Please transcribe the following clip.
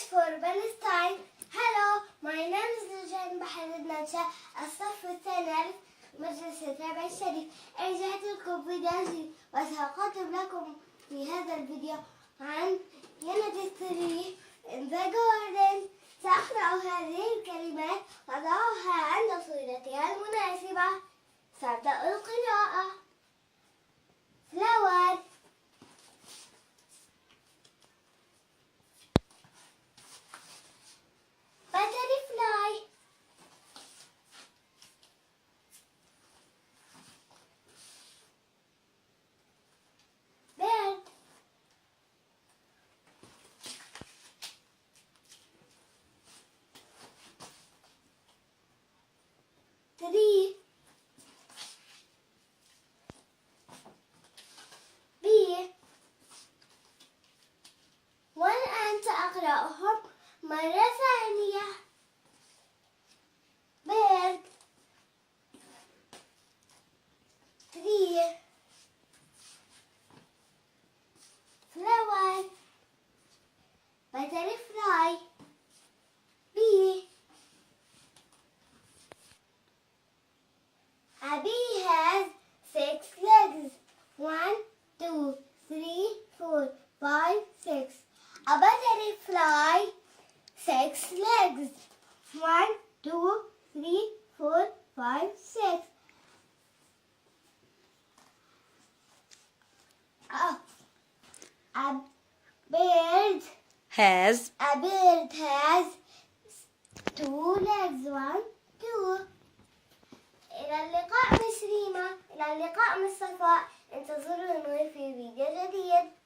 Thanks for Palestine. Hello, my name is لجين بحر النتشة الصف الثاني مجلس الرابع الشريف. رجعت لكم فيديو جديد وسأقدم لكم في هذا الفيديو عن Unit 3 in the garden. سأقرأ هذه الكلمات وأضعها عند صورتها المناسبة. سأبدأ القراءة. flower, butterfly, bird, tree, bee. والآن سأقرأهم مرة ثانية. bird, tree, flower, butterfly, bee. A bee has 6 legs. 1, 2, 3, 4, 5, 6. A butterfly 6 legs. 1, 2, 3, 4, 5, 6. A bird has 2 legs. 1, 2. إلى اللقاء مس ريما. إلى اللقاء مس صفاء. انتظرونا في فيديو جديد.